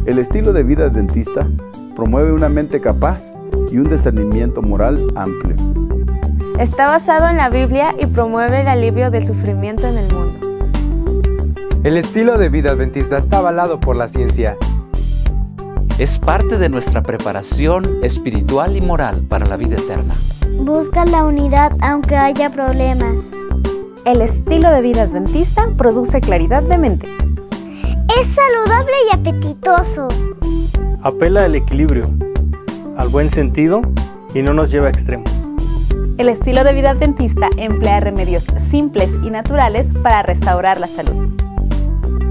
El estilo de vida adventista promueve una mente capaz y un discernimiento moral amplio. Está basado en la Biblia y promueve el alivio del sufrimiento en el mundo. El estilo de vida adventista está avalado por la ciencia. Es parte de nuestra preparación espiritual y moral para la vida eterna. Busca la unidad aunque haya problemas. El estilo de vida adventista produce claridad de mente. Es saludable y apetitoso. Apela al equilibrio, al buen sentido y no nos lleva a extremos. El estilo de vida adventista emplea remedios simples y naturales para restaurar la salud.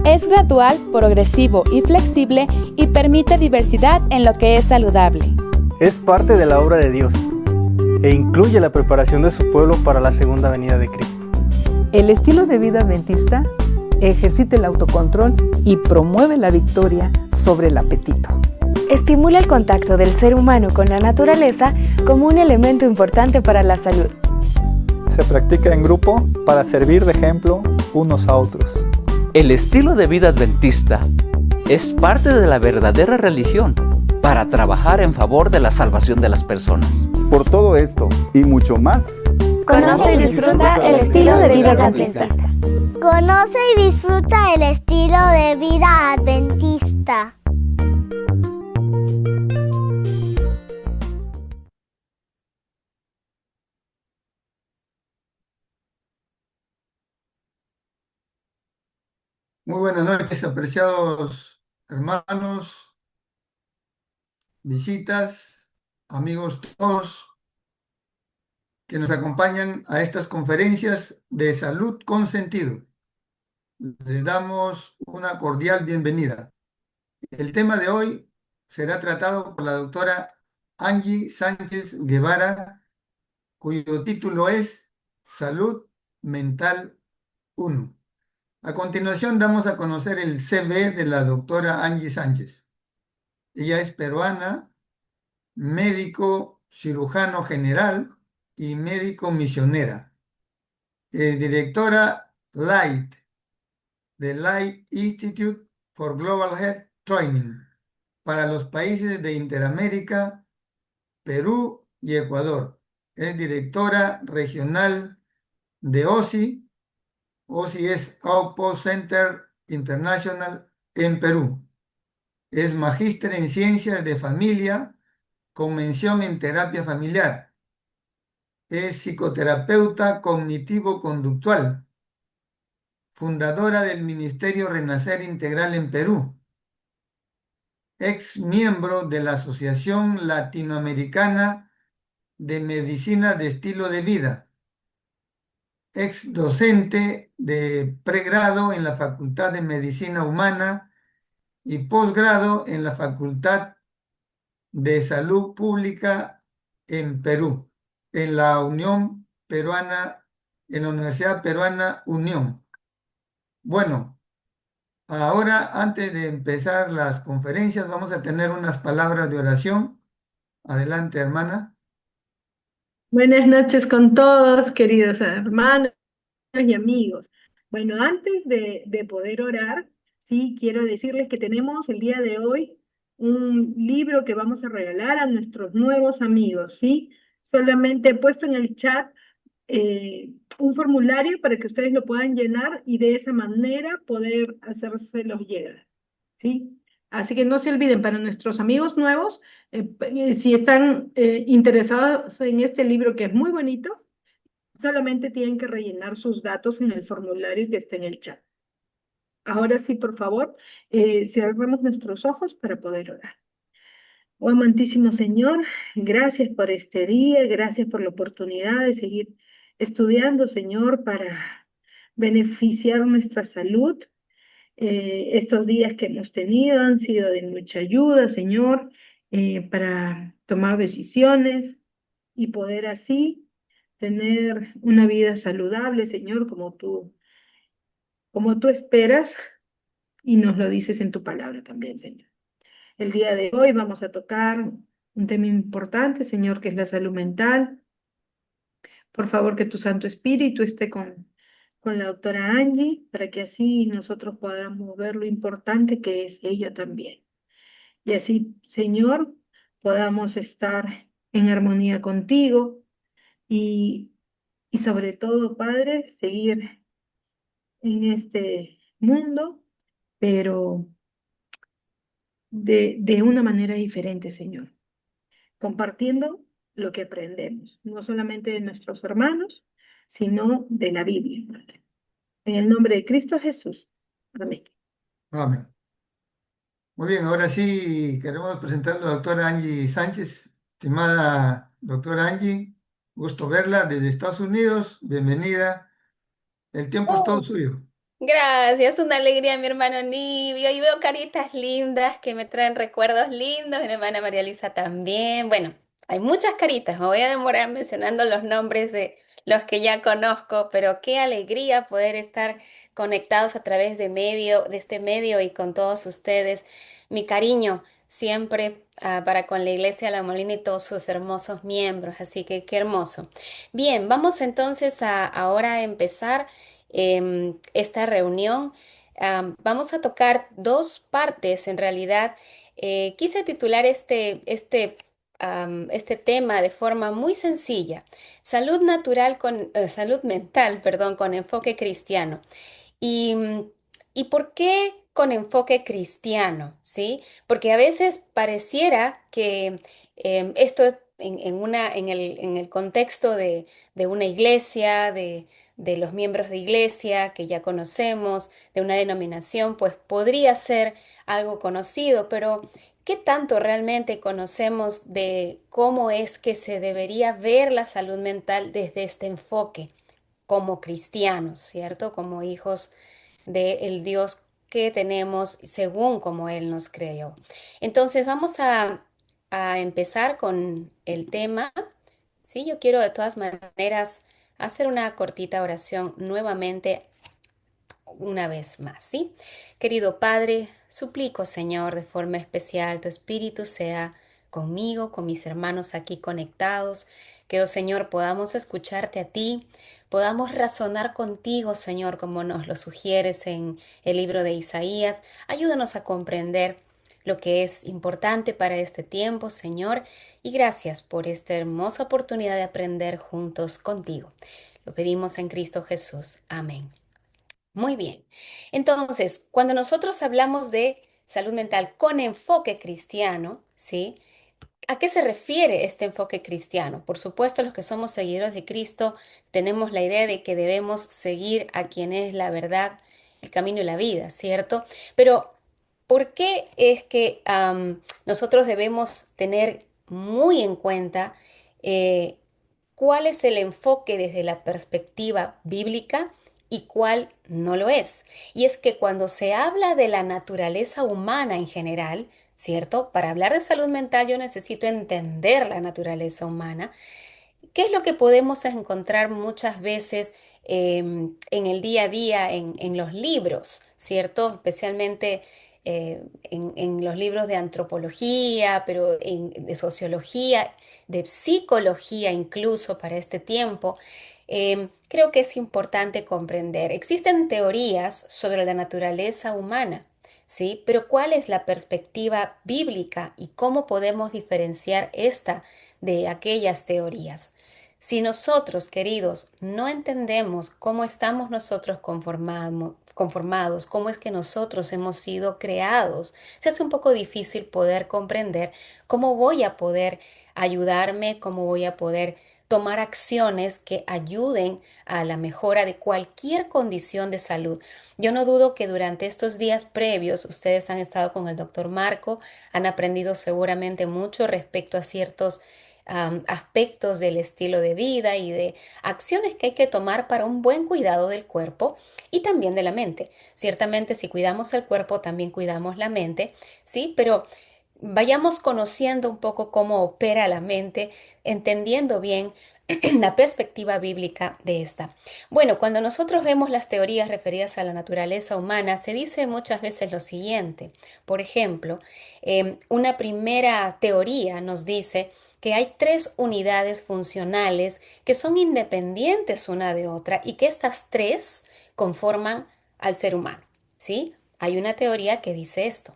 Es gradual, progresivo y flexible y permite diversidad en lo que es saludable. Es parte de la obra de Dios e incluye la preparación de su pueblo para la segunda venida de Cristo. El estilo de vida adventista ejercita el autocontrol y promueve la victoria sobre el apetito. Estimula el contacto del ser humano con la naturaleza como un elemento importante para la salud. Se practica en grupo para servir de ejemplo unos a otros. El estilo de vida adventista es parte de la verdadera religión para trabajar en favor de la salvación de las personas. Por todo esto y mucho más, Conoce y disfruta el estilo de vida adventista. Conoce y disfruta el estilo de vida adventista. Muy buenas noches, apreciados hermanos, visitas, amigos todos que nos acompañan a estas conferencias de salud con sentido. Les damos una cordial bienvenida. El tema de hoy será tratado por la doctora Angie Sánchez Guevara, cuyo título es Salud Mental 1. A continuación damos a conocer el CV de la doctora Angie Sánchez. Ella es peruana, médico cirujano general y médico misionera. Directora LIGHT, de Light Institute for Global Health Training, para los países de Interamérica, Perú y Ecuador. Es directora regional de OSI. OSI es Outpost Center International en Perú. Es magíster en Ciencias de Familia con mención en Terapia Familiar. Es psicoterapeuta cognitivo-conductual. Fundadora del Ministerio Renacer Integral en Perú. Ex miembro de la Asociación Latinoamericana de Medicina de Estilo de Vida. Ex docente de pregrado en la Facultad de Medicina Humana y posgrado en la Facultad de Salud Pública en Perú, en la Unión Peruana, en la Universidad Peruana Unión. Bueno, ahora antes de empezar las conferencias vamos a tener unas palabras de oración. Adelante, hermana. Buenas noches con todos, queridos hermanos y amigos. Bueno, antes de poder orar, sí, quiero decirles que tenemos el día de hoy un libro que vamos a regalar a nuestros nuevos amigos, ¿sí? Solamente he puesto en el chat un formulario para que ustedes lo puedan llenar y de esa manera poder hacérselos llegar, ¿sí? Así que no se olviden, para nuestros amigos nuevos, si están interesados en este libro que es muy bonito, solamente tienen que rellenar sus datos en el formulario que está en el chat. Ahora sí, por favor, cerremos nuestros ojos para poder orar. Oh amantísimo Señor, gracias por este día, gracias por la oportunidad de seguir estudiando, Señor, para beneficiar nuestra salud. Estos días que hemos tenido han sido de mucha ayuda, Señor, para tomar decisiones y poder así tener una vida saludable, Señor, como tú esperas y nos lo dices en tu palabra también, Señor. El día de hoy vamos a tocar un tema importante, Señor, que es la salud mental. Por favor, que tu Santo Espíritu esté con la doctora Angie, para que así nosotros podamos ver lo importante que es ello también. y así, Señor, podamos estar en armonía contigo y, y sobre todo, Padre, seguir en este mundo, pero de una manera diferente, Señor, compartiendo lo que aprendemos, no solamente de nuestros hermanos, sino de la Biblia, Padre. En el nombre de Cristo Jesús. Amén. Amén. Muy bien, ahora sí queremos presentar a la doctora Angie Sánchez. Estimada doctora Angie, gusto verla desde Estados Unidos. Bienvenida. El tiempo es todo suyo. Gracias, una alegría, mi hermano Nibio. Y veo caritas lindas que me traen recuerdos lindos. Mi hermana María Luisa también. Bueno, hay muchas caritas. Me voy a demorar mencionando los nombres de los que ya conozco, pero qué alegría poder estar conectados a través de este medio y con todos ustedes. Mi cariño siempre para con la Iglesia La Molina y todos sus hermosos miembros. Así que qué hermoso. Bien, vamos entonces ahora a empezar esta reunión. Vamos a tocar dos partes en realidad. Quise titular este tema de forma muy sencilla. Salud mental, perdón, con enfoque cristiano. ¿Y, y por qué con enfoque cristiano? ¿Sí? Porque a veces pareciera que esto en el contexto de una iglesia, de los miembros de iglesia que ya conocemos, de una denominación, pues podría ser algo conocido, pero ¿qué tanto realmente conocemos de cómo es que se debería ver la salud mental desde este enfoque como cristianos, ¿cierto? Como hijos del Dios que tenemos según como Él nos creó. Entonces vamos a empezar con el tema. Sí, yo quiero de todas maneras hacer una cortita oración nuevamente una vez más, ¿sí? Querido Padre, suplico, Señor, de forma especial, tu Espíritu sea conmigo, con mis hermanos aquí conectados, que, oh Señor, podamos escucharte a ti, podamos razonar contigo, Señor, como nos lo sugieres en el libro de Isaías. Ayúdanos a comprender lo que es importante para este tiempo, Señor, y gracias por esta hermosa oportunidad de aprender juntos contigo. Lo pedimos en Cristo Jesús. Amén. Muy bien. Entonces, cuando nosotros hablamos de salud mental con enfoque cristiano, ¿sí? ¿A qué se refiere este enfoque cristiano? Por supuesto, los que somos seguidores de Cristo tenemos la idea de que debemos seguir a quien es la verdad, el camino y la vida, ¿cierto? Pero, ¿por qué es que nosotros debemos tener muy en cuenta eh, cuál es el enfoque desde la perspectiva bíblica y cuál no lo es? Y es que cuando se habla de la naturaleza humana en general, ¿cierto? Para hablar de salud mental yo necesito entender la naturaleza humana. ¿Qué es lo que podemos encontrar muchas veces en el día a día, en los libros, ¿cierto? Especialmente en los libros de antropología, pero de sociología, de psicología incluso para este tiempo. Creo que es importante comprender. Existen teorías sobre la naturaleza humana, ¿sí? Pero ¿cuál es la perspectiva bíblica y cómo podemos diferenciar esta de aquellas teorías? Si nosotros, queridos, no entendemos cómo estamos nosotros conformados, cómo es que nosotros hemos sido creados, se hace un poco difícil poder comprender cómo voy a poder ayudarme, cómo voy a poder tomar acciones que ayuden a la mejora de cualquier condición de salud. Yo no dudo que durante estos días previos ustedes han estado con el doctor Marco, han aprendido seguramente mucho respecto a ciertos aspectos del estilo de vida y de acciones que hay que tomar para un buen cuidado del cuerpo y también de la mente. Ciertamente, si cuidamos el cuerpo, también cuidamos la mente, ¿sí? Pero vayamos conociendo un poco cómo opera la mente, entendiendo bien la perspectiva bíblica de esta. Bueno, cuando nosotros vemos las teorías referidas a la naturaleza humana, se dice muchas veces lo siguiente. Por ejemplo, una primera teoría nos dice que hay tres unidades funcionales que son independientes una de otra y que estas tres conforman al ser humano, ¿sí? Hay una teoría que dice esto.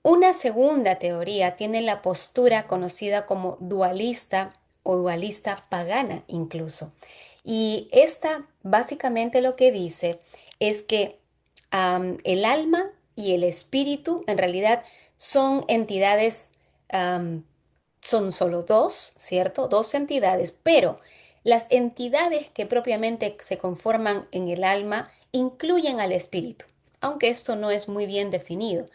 Una segunda teoría tiene la postura conocida como dualista o dualista pagana incluso. Y esta básicamente lo que dice es que el alma y el espíritu en realidad son entidades, son solo dos, ¿cierto? Dos entidades, pero las entidades que propiamente se conforman en el alma incluyen al espíritu, aunque esto no es muy bien definido.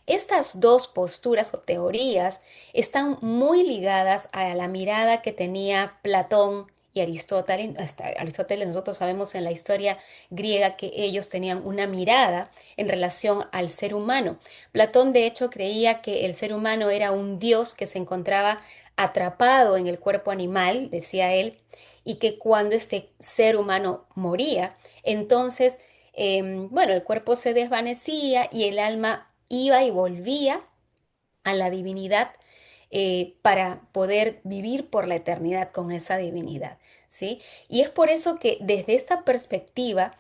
Estas dos posturas o teorías están muy ligadas a la mirada que tenía Platón y Aristóteles. Aristóteles, nosotros sabemos en la historia griega que ellos tenían una mirada en relación al ser humano. Platón, de hecho, creía que el ser humano era un dios que se encontraba atrapado en el cuerpo animal, decía él, y que cuando este ser humano moría, entonces, bueno, el cuerpo se desvanecía y el alma iba y volvía a la divinidad para poder vivir por la eternidad con esa divinidad, ¿sí? Y es por eso que desde esta perspectiva,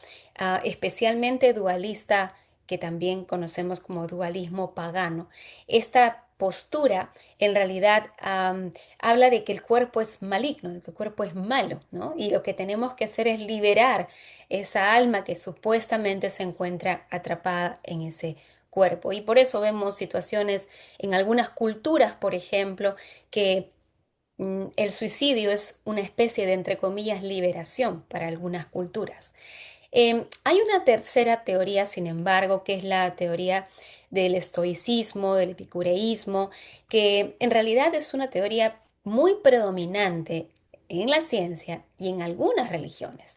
especialmente dualista, que también conocemos como dualismo pagano, esta postura en realidad habla de que el cuerpo es maligno, de que el cuerpo es malo, ¿no? Y lo que tenemos que hacer es liberar esa alma que supuestamente se encuentra atrapada en ese cuerpo. Y por eso vemos situaciones en algunas culturas, por ejemplo, que el suicidio es una especie de, entre comillas, liberación para algunas culturas. Hay una tercera teoría, sin embargo, que es la teoría del estoicismo, del epicureísmo, que en realidad es una teoría muy predominante en la ciencia y en algunas religiones.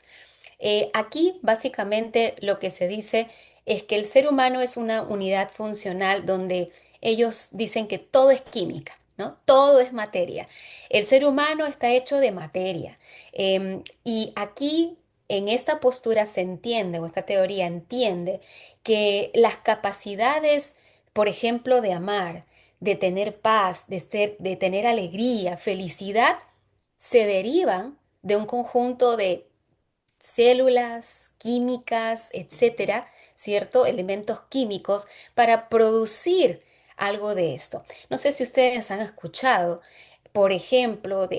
Aquí básicamente lo que se dice es que el ser humano es una unidad funcional donde ellos dicen que todo es química, ¿no? Todo es materia. El ser humano está hecho de materia. Y aquí, en esta postura se entiende, o esta teoría entiende, que las capacidades, por ejemplo, de amar, de tener paz, de tener alegría, felicidad, se derivan de un conjunto de células, químicas, etcétera, ¿cierto? Elementos químicos para producir algo de esto. No sé si ustedes han escuchado, por ejemplo,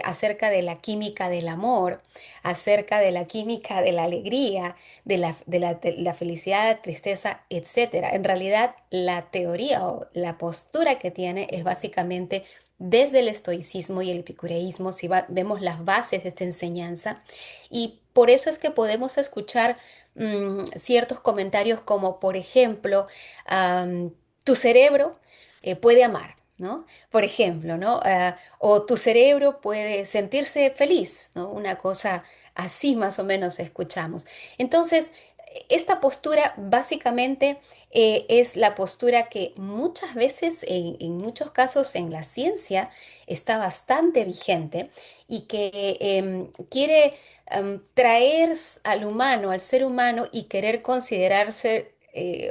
acerca de la química del amor, acerca de la química de la alegría, de la felicidad, la tristeza, etcétera. En realidad, la teoría o la postura que tiene es básicamente desde el estoicismo y el epicureísmo, si vemos las bases de esta enseñanza, y por eso es que podemos escuchar ciertos comentarios como, por ejemplo, tu cerebro puede amar, ¿no? Por ejemplo, ¿no? O tu cerebro puede sentirse feliz, ¿no? Una cosa así más o menos escuchamos. Entonces, esta postura básicamente es la postura que muchas veces, en muchos casos en la ciencia, está bastante vigente y que quiere traer al humano, al ser humano y querer considerarse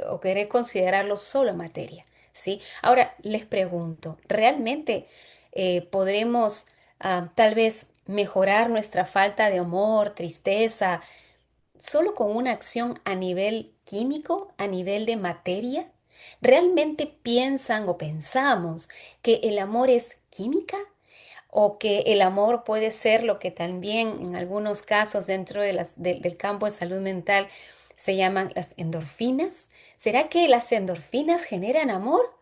o querer considerarlo solo materia, ¿sí? Ahora les pregunto, ¿realmente podremos tal vez mejorar nuestra falta de amor, tristeza, solo con una acción a nivel químico, a nivel de materia? ¿Realmente piensan o pensamos que el amor es química? ¿O que el amor puede ser lo que también en algunos casos dentro del campo de salud mental se llaman las endorfinas? ¿Será que las endorfinas generan amor?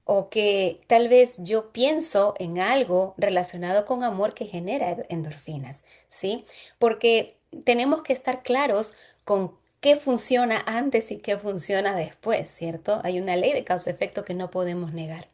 ¿O que tal vez yo pienso en algo relacionado con amor que genera endorfinas? ¿Sí? Porque tenemos que estar claros con qué funciona antes y qué funciona después, ¿cierto? Hay una ley de causa-efecto que no podemos negar.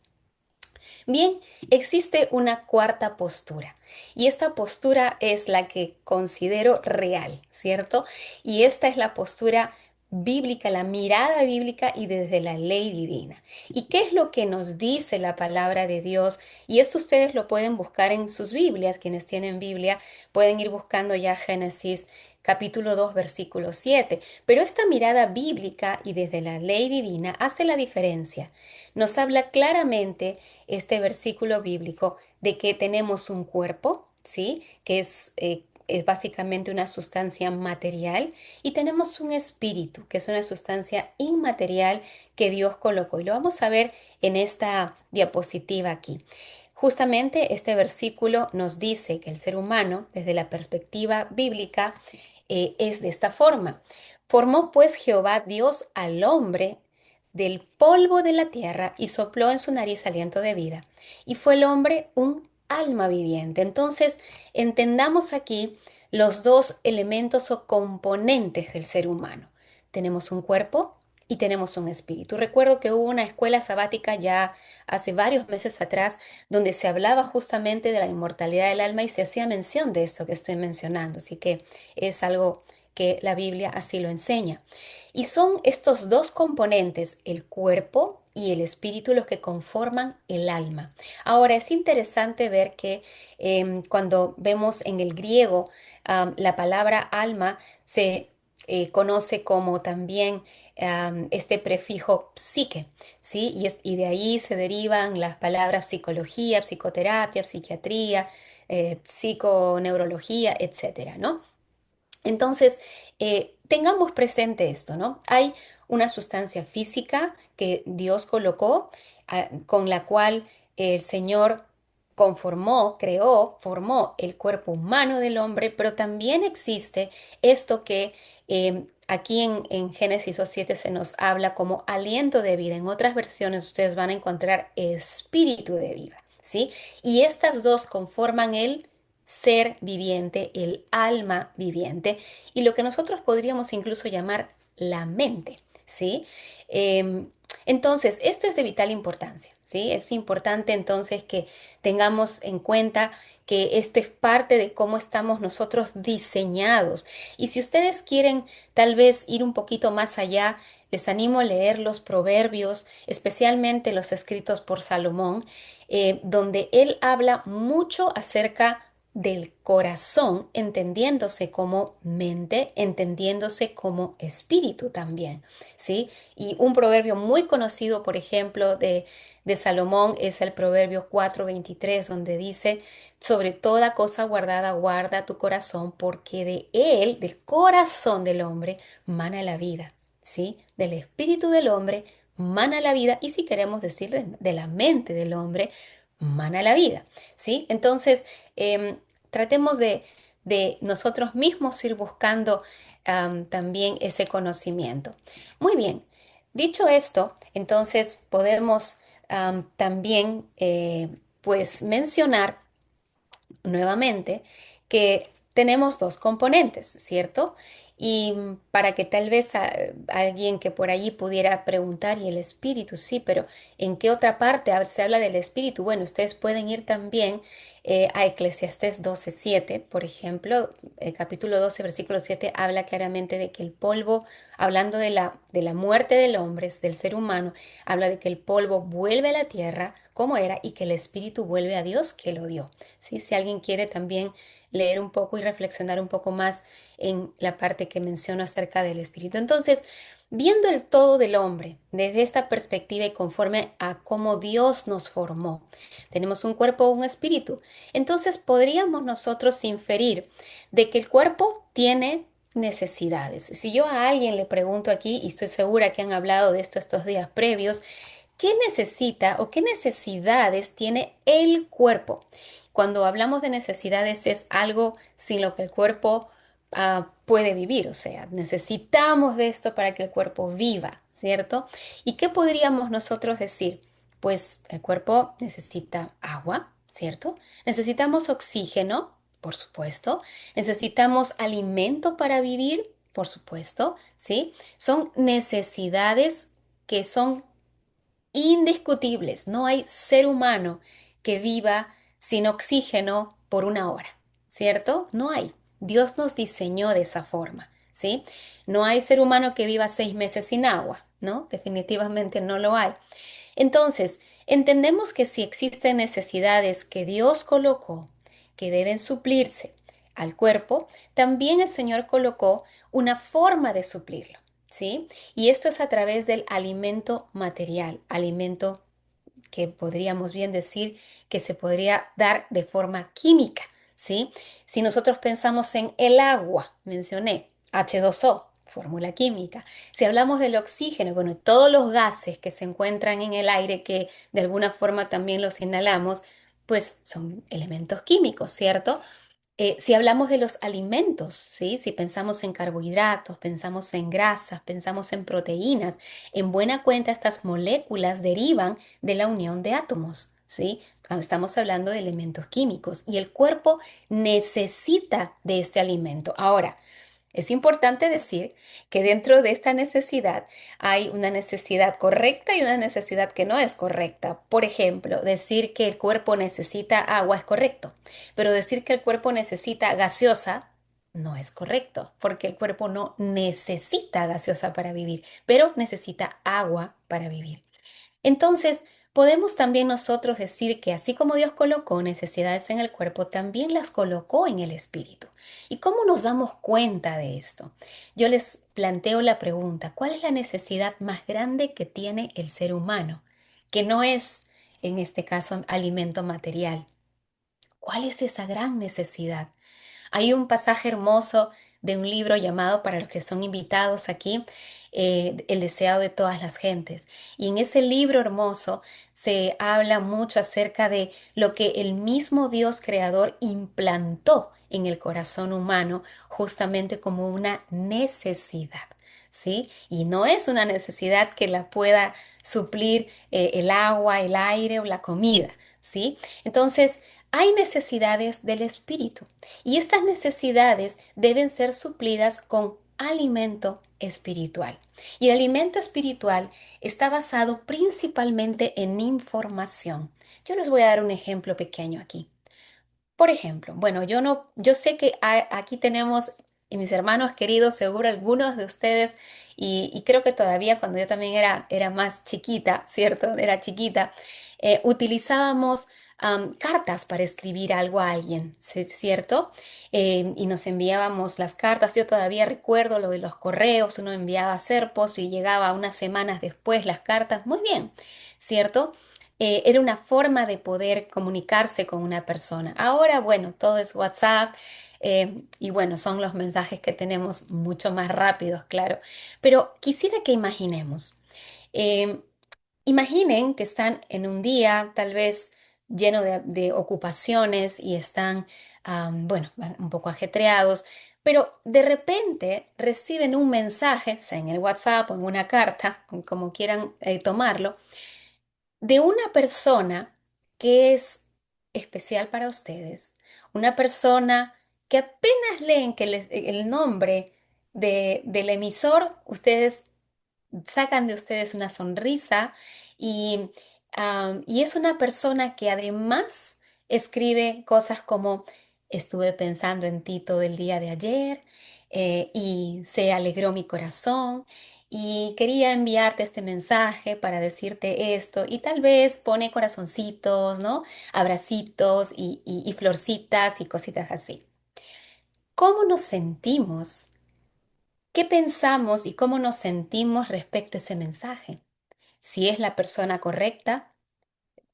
Bien, existe una cuarta postura y esta postura es la que considero real, ¿cierto? Y esta es la postura bíblica, la mirada bíblica y desde la ley divina. ¿Y qué es lo que nos dice la palabra de Dios? Y esto ustedes lo pueden buscar en sus Biblias, quienes tienen Biblia pueden ir buscando ya Génesis capítulo 2, versículo 7. Pero esta mirada bíblica y desde la ley divina hace la diferencia. Nos habla claramente este versículo bíblico de que tenemos un cuerpo, ¿sí? Que es es básicamente una sustancia material, y tenemos un espíritu, que es una sustancia inmaterial que Dios colocó. Y lo vamos a ver en esta diapositiva aquí. Justamente este versículo nos dice que el ser humano, desde la perspectiva bíblica, es de esta forma. Formó pues Jehová Dios al hombre del polvo de la tierra y sopló en su nariz aliento de vida. Y fue el hombre un alma viviente. Entonces, entendamos aquí los dos elementos o componentes del ser humano. Tenemos un cuerpo y tenemos un espíritu. Recuerdo que hubo una escuela sabática ya hace varios meses atrás donde se hablaba justamente de la inmortalidad del alma y se hacía mención de esto que estoy mencionando. Así que es algo que la Biblia así lo enseña. Y son estos dos componentes, el cuerpo y el espíritu, los que conforman el alma. Ahora, es interesante ver que cuando vemos en el griego la palabra alma se conoce como también este prefijo psique, ¿sí? Y de ahí se derivan las palabras psicología, psicoterapia, psiquiatría, psiconeurología, etcétera, ¿no? Entonces, tengamos presente esto, ¿no? Hay una sustancia física que Dios colocó, con la cual el Señor conformó, creó, formó el cuerpo humano del hombre, pero también existe esto que aquí en Génesis 2:7 se nos habla como aliento de vida. En otras versiones ustedes van a encontrar espíritu de vida, ¿sí? Y estas dos conforman el ser viviente, el alma viviente, y lo que nosotros podríamos incluso llamar la mente, ¿sí? Entonces, esto es de vital importancia, ¿sí? Es importante entonces que tengamos en cuenta que esto es parte de cómo estamos nosotros diseñados. Y si ustedes quieren tal vez ir un poquito más allá, les animo a leer los proverbios, especialmente los escritos por Salomón, donde él habla mucho acerca del corazón, entendiéndose como mente, entendiéndose como espíritu también, ¿sí? Y un proverbio muy conocido, por ejemplo, de Salomón es el proverbio 4:23, donde dice, sobre toda cosa guardada, guarda tu corazón, porque de él, del corazón del hombre, mana la vida, ¿sí? Del espíritu del hombre mana la vida, y si queremos decir de la mente del hombre, mana la vida, ¿sí? Entonces, tratemos de nosotros mismos ir buscando también ese conocimiento. Muy bien, dicho esto, entonces podemos también pues mencionar nuevamente que tenemos dos componentes, ¿cierto? Y para que tal vez alguien que por allí pudiera preguntar, ¿y el espíritu? Sí, pero ¿en qué otra parte se habla del espíritu? Bueno, ustedes pueden ir también a Eclesiastés 12:7, por ejemplo, el capítulo 12, versículo 7, habla claramente de que el polvo, hablando de la muerte del hombre, del ser humano, habla de que el polvo vuelve a la tierra como era y que el espíritu vuelve a Dios que lo dio. ¿Sí? Si alguien quiere también leer un poco y reflexionar un poco más en la parte que menciono acerca del espíritu. Entonces, viendo el todo del hombre desde esta perspectiva y conforme a cómo Dios nos formó, tenemos un cuerpo o un espíritu. Entonces, podríamos nosotros inferir de que el cuerpo tiene necesidades. Si yo a alguien le pregunto aquí, y estoy segura que han hablado de esto estos días previos, ¿qué necesita o qué necesidades tiene el cuerpo? Cuando hablamos de necesidades es algo sin lo que el cuerpo puede vivir, o sea, necesitamos de esto para que el cuerpo viva, ¿cierto? ¿Y qué podríamos nosotros decir? Pues el cuerpo necesita agua, ¿cierto? Necesitamos oxígeno, por supuesto. Necesitamos alimento para vivir, por supuesto, ¿sí? Son necesidades que son indiscutibles. No hay ser humano que viva sin oxígeno por una hora, ¿cierto? No hay. Dios nos diseñó de esa forma, ¿sí? No hay ser humano que viva 6 meses sin agua, ¿no? Definitivamente no lo hay. Entonces, entendemos que si existen necesidades que Dios colocó, que deben suplirse al cuerpo, también el Señor colocó una forma de suplirlo, ¿sí? Y esto es a través del alimento material, alimento que podríamos bien decir que se podría dar de forma química, ¿sí? Si nosotros pensamos en el agua, mencioné H2O, fórmula química. Si hablamos del oxígeno, bueno, todos los gases que se encuentran en el aire, que de alguna forma también los inhalamos, pues son elementos químicos, ¿cierto? Si hablamos de los alimentos, ¿sí? Si pensamos en carbohidratos, pensamos en grasas, pensamos en proteínas, en buena cuenta estas moléculas derivan de la unión de átomos, ¿sí? Estamos hablando de elementos químicos y el cuerpo necesita de este alimento. Ahora, es importante decir que dentro de esta necesidad hay una necesidad correcta y una necesidad que no es correcta. Por ejemplo, decir que el cuerpo necesita agua es correcto, pero decir que el cuerpo necesita gaseosa no es correcto, porque el cuerpo no necesita gaseosa para vivir, pero necesita agua para vivir. Entonces, podemos también nosotros decir que así como Dios colocó necesidades en el cuerpo, también las colocó en el espíritu. ¿Y cómo nos damos cuenta de esto? Yo les planteo la pregunta, ¿cuál es la necesidad más grande que tiene el ser humano? Que no es, en este caso, alimento material. ¿Cuál es esa gran necesidad? Hay un pasaje hermoso de un libro llamado, para los que son invitados aquí, El deseado de todas las gentes. Y en ese libro hermoso se habla mucho acerca de lo que el mismo Dios creador implantó en el corazón humano justamente como una necesidad, ¿sí? Y no es una necesidad que la pueda suplir el agua, el aire o la comida, ¿sí? Entonces, hay necesidades del espíritu y estas necesidades deben ser suplidas con alimento espiritual. Y el alimento espiritual está basado principalmente en información. Yo les voy a dar un ejemplo pequeño aquí. Por ejemplo, bueno, yo sé que aquí tenemos, y mis hermanos queridos, seguro algunos de ustedes, y creo que todavía cuando yo también era más chiquita, ¿cierto? Era chiquita, utilizábamos cartas para escribir algo a alguien, ¿cierto? Y nos enviábamos las cartas. Yo todavía recuerdo lo de los correos, uno enviaba serpos y llegaba unas semanas después las cartas. Muy bien, ¿cierto? Era una forma de poder comunicarse con una persona. Ahora, bueno, todo es WhatsApp y bueno, son los mensajes que tenemos mucho más rápidos, claro. Pero quisiera que imaginemos. eh, Imaginen que están en un día tal vez lleno de ocupaciones y están, bueno, un poco ajetreados, pero de repente reciben un mensaje, sea en el WhatsApp o en una carta, como quieran tomarlo, de una persona que es especial para ustedes, una persona que apenas leen que el nombre del emisor, ustedes sacan de ustedes una sonrisa y, y es una persona que además escribe cosas como estuve pensando en ti todo el día de ayer y se alegró mi corazón y quería enviarte este mensaje para decirte esto y tal vez pone corazoncitos, ¿no? Abracitos y florcitas y cositas así. ¿Cómo nos sentimos? ¿Qué pensamos y cómo nos sentimos respecto a ese mensaje? Si es la persona correcta,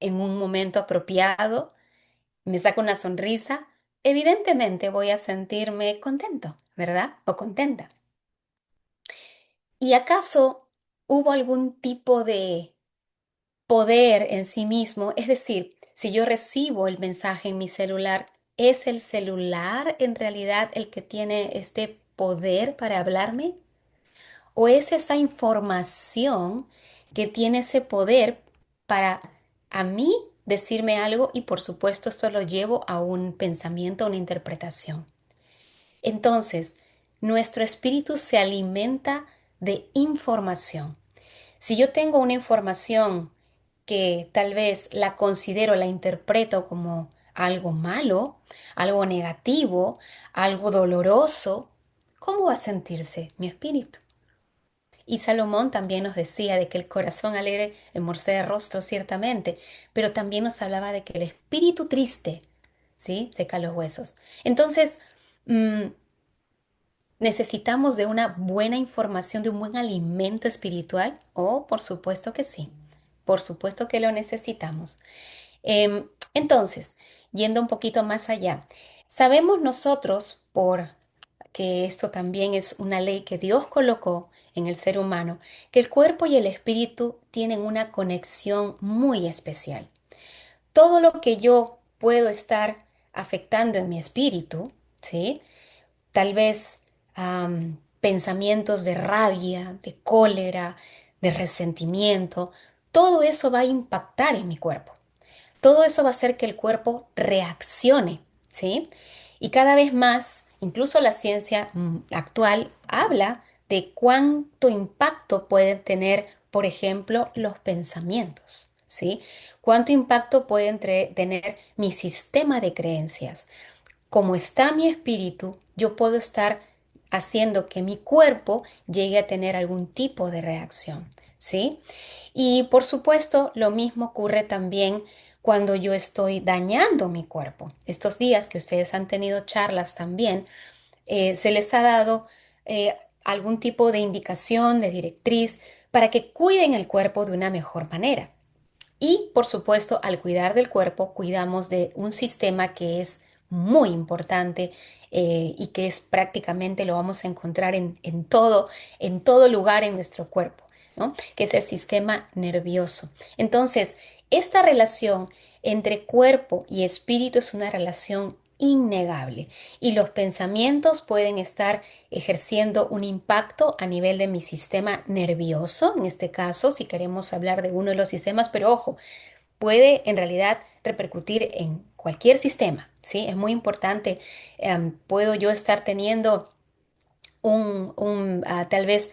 en un momento apropiado, me saca una sonrisa, evidentemente voy a sentirme contento, ¿verdad? O contenta. ¿Y acaso hubo algún tipo de poder en sí mismo? Es decir, si yo recibo el mensaje en mi celular, ¿es el celular en realidad el que tiene este poder para hablarme? ¿O es esa información que tiene ese poder para a mí decirme algo? Y por supuesto esto lo llevo a un pensamiento, a una interpretación. Entonces, nuestro espíritu se alimenta de información. Si yo tengo una información que tal vez la considero, la interpreto como algo malo, algo negativo, algo doloroso, ¿cómo va a sentirse mi espíritu? Y Salomón también nos decía de que el corazón alegre hermosea el rostro, ciertamente, pero también nos hablaba de que el espíritu triste, ¿sí? Seca los huesos. Entonces, mm, ¿necesitamos de una buena información, de un buen alimento espiritual? Oh, por supuesto que sí. Por supuesto que lo necesitamos. Entonces, yendo un poquito más allá, Sabemos nosotros, por que esto también es una ley que Dios colocó en el ser humano, que el cuerpo y el espíritu tienen una conexión muy especial. Todo lo que yo puedo estar afectando en mi espíritu, ¿sí? Tal vez pensamientos de rabia, de cólera, de resentimiento, todo eso va a impactar en mi cuerpo. Todo eso va a hacer que el cuerpo reaccione, ¿sí? Y cada vez más, incluso la ciencia actual habla de cuánto impacto pueden tener, por ejemplo, los pensamientos, ¿sí? Cuánto impacto pueden tener mi sistema de creencias. Como está mi espíritu, yo puedo estar haciendo que mi cuerpo llegue a tener algún tipo de reacción, ¿sí? Y por supuesto, lo mismo ocurre también cuando yo estoy dañando mi cuerpo. Estos días que ustedes han tenido charlas también, se les ha dado algún tipo de indicación, de directriz, para que cuiden el cuerpo de una mejor manera. Y por supuesto, al cuidar del cuerpo, cuidamos de un sistema que es muy importante y que es prácticamente lo vamos a encontrar en todo lugar en nuestro cuerpo, ¿no? Que es el sistema nervioso. Entonces, esta relación entre cuerpo y espíritu es una relación innegable y los pensamientos pueden estar ejerciendo un impacto a nivel de mi sistema nervioso, en este caso, si queremos hablar de uno de los sistemas, pero ojo, puede en realidad repercutir en cualquier sistema, ¿sí? Es muy importante. Puedo yo estar teniendo tal vez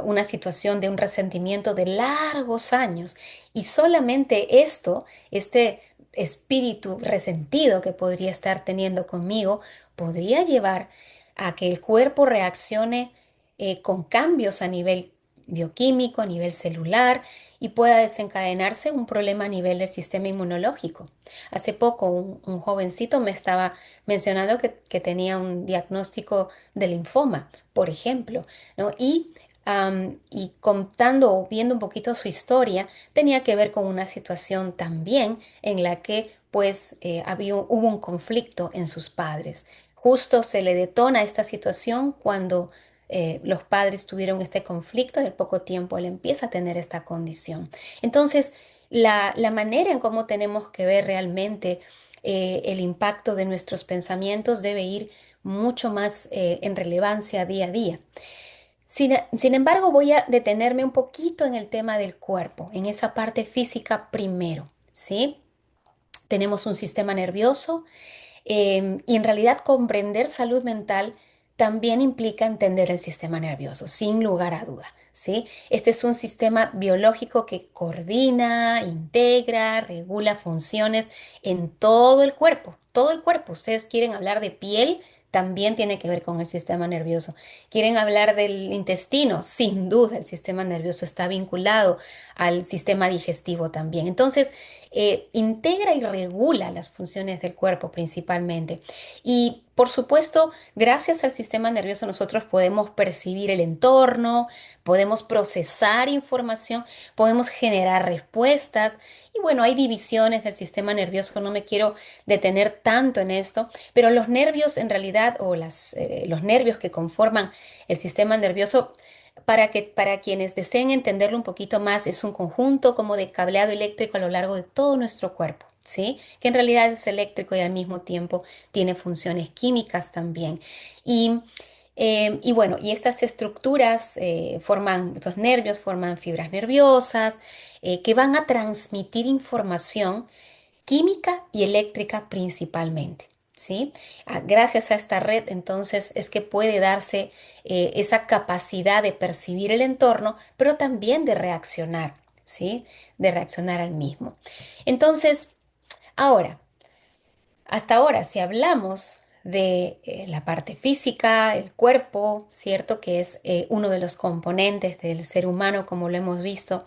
una situación de un resentimiento de largos años y solamente este espíritu resentido que podría estar teniendo conmigo, podría llevar a que el cuerpo reaccione con cambios a nivel bioquímico, a nivel celular y pueda desencadenarse un problema a nivel del sistema inmunológico. Hace poco un jovencito me estaba mencionando que tenía un diagnóstico de linfoma, por ejemplo, ¿no? Y contando o viendo un poquito su historia, tenía que ver con una situación también en la que pues hubo un conflicto en sus padres. Justo se le detona esta situación cuando los padres tuvieron este conflicto y al poco tiempo él empieza a tener esta condición. Entonces, la manera en cómo tenemos que ver realmente el impacto de nuestros pensamientos debe ir mucho más en relevancia día a día. Sin embargo, voy a detenerme un poquito en el tema del cuerpo, en esa parte física primero, ¿sí? Tenemos un sistema nervioso y en realidad comprender salud mental también implica entender el sistema nervioso, sin lugar a duda, ¿sí? Este es un sistema biológico que coordina, integra, regula funciones en todo el cuerpo, todo el cuerpo. Ustedes quieren hablar de piel, también tiene que ver con el sistema nervioso. Quieren hablar del intestino, sin duda el sistema nervioso está vinculado al sistema digestivo también. Entonces, integra y regula las funciones del cuerpo principalmente. Y por supuesto, gracias al sistema nervioso nosotros podemos percibir el entorno, podemos procesar información, podemos generar respuestas. Y bueno, hay divisiones del sistema nervioso, no me quiero detener tanto en esto, pero los nervios en realidad, o los nervios que conforman el sistema nervioso, para quienes deseen entenderlo un poquito más, es un conjunto como de cableado eléctrico a lo largo de todo nuestro cuerpo, ¿sí? Que en realidad es eléctrico y al mismo tiempo tiene funciones químicas también. Y, y bueno, y estas estructuras estos nervios forman fibras nerviosas que van a transmitir información química y eléctrica principalmente. ¿Sí? Gracias a esta red, entonces, es que puede darse esa capacidad de percibir el entorno, pero también de reaccionar, ¿sí? De reaccionar al mismo. Entonces, hasta ahora, si hablamos de la parte física, el cuerpo, ¿cierto? Que es uno de los componentes del ser humano, como lo hemos visto,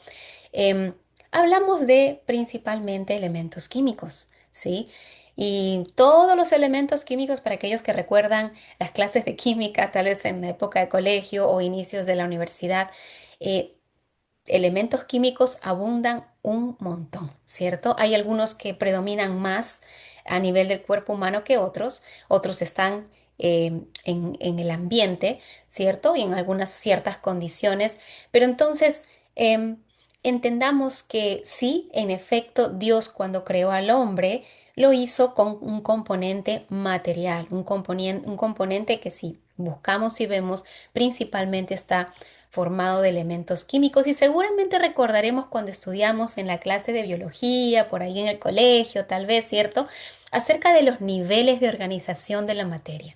hablamos de principalmente elementos químicos, ¿sí? Y todos los elementos químicos, para aquellos que recuerdan las clases de química, tal vez en la época de colegio o inicios de la universidad, eh, elementos químicos abundan un montón, ¿cierto? Hay algunos que predominan más a nivel del cuerpo humano que otros están en el ambiente, ¿cierto? Y en algunas ciertas condiciones, pero entonces entendamos que sí, en efecto, Dios cuando creó al hombre, lo hizo con un componente material, un componente que si buscamos y vemos, principalmente está formado de elementos químicos y seguramente recordaremos cuando estudiamos en la clase de biología, por ahí en el colegio, tal vez, ¿cierto? Acerca de los niveles de organización de la materia.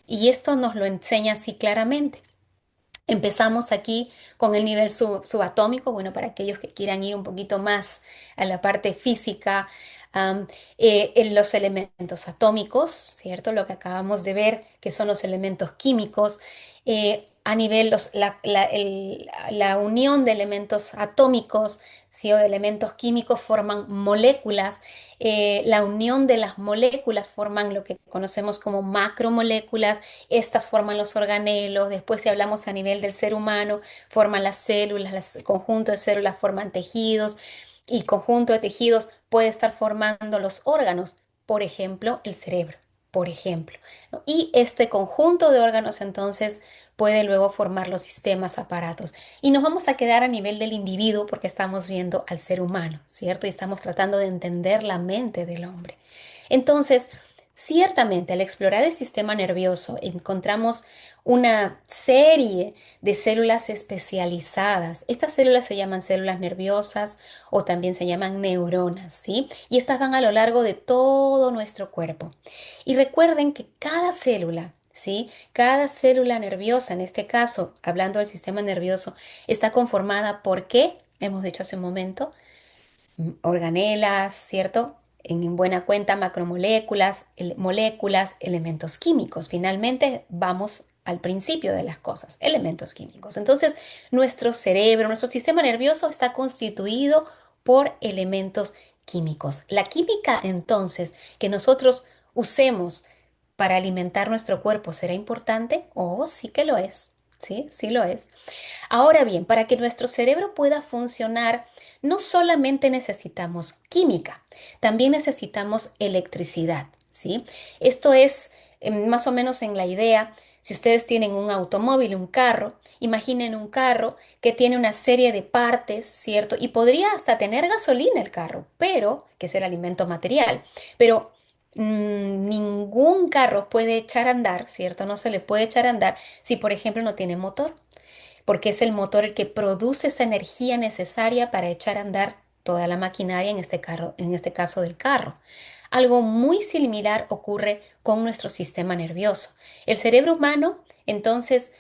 Y esto nos lo enseña así claramente. Empezamos aquí con el nivel subatómico, bueno, para aquellos que quieran ir un poquito más a la parte física, en los elementos atómicos, ¿cierto? Lo que acabamos de ver, que son los elementos químicos, a nivel, la unión de elementos atómicos, ¿sí? O de elementos químicos forman moléculas, la unión de las moléculas forman lo que conocemos como macromoléculas, estas forman los organelos, después si hablamos a nivel del ser humano, forman las células, el conjunto de células forman tejidos y conjunto de tejidos puede estar formando los órganos, por ejemplo, el cerebro, por ejemplo, ¿no? Y este conjunto de órganos entonces puede luego formar los sistemas, aparatos. Y nos vamos a quedar a nivel del individuo porque estamos viendo al ser humano, ¿cierto? Y estamos tratando de entender la mente del hombre. Entonces, ciertamente, al explorar el sistema nervioso, encontramos una serie de células especializadas. Estas células se llaman células nerviosas o también se llaman neuronas, ¿sí? Y estas van a lo largo de todo nuestro cuerpo. Y recuerden que cada célula, ¿sí? Cada célula nerviosa, en este caso, hablando del sistema nervioso, está conformada por ¿qué? Hemos dicho hace un momento, organelas, ¿cierto? En buena cuenta, macromoléculas, moléculas, elementos químicos. Finalmente, vamos al principio de las cosas, elementos químicos. Entonces, nuestro cerebro, nuestro sistema nervioso está constituido por elementos químicos. La química, entonces, que nosotros usemos para alimentar nuestro cuerpo, ¿será importante? Oh, sí que lo es. Sí, sí lo es. Ahora bien, para que nuestro cerebro pueda funcionar, no solamente necesitamos química, también necesitamos electricidad, ¿sí? Esto es más o menos en la idea, si ustedes tienen un automóvil, un carro, imaginen un carro que tiene una serie de partes, ¿cierto? Y podría hasta tener gasolina el carro, pero, que es el alimento material, pero ningún carro puede echar a andar, ¿cierto? No se le puede echar a andar si, por ejemplo, no tiene motor porque es el motor el que produce esa energía necesaria para echar a andar toda la maquinaria, en este caso del carro. Algo muy similar ocurre con nuestro sistema nervioso. El cerebro humano, entonces,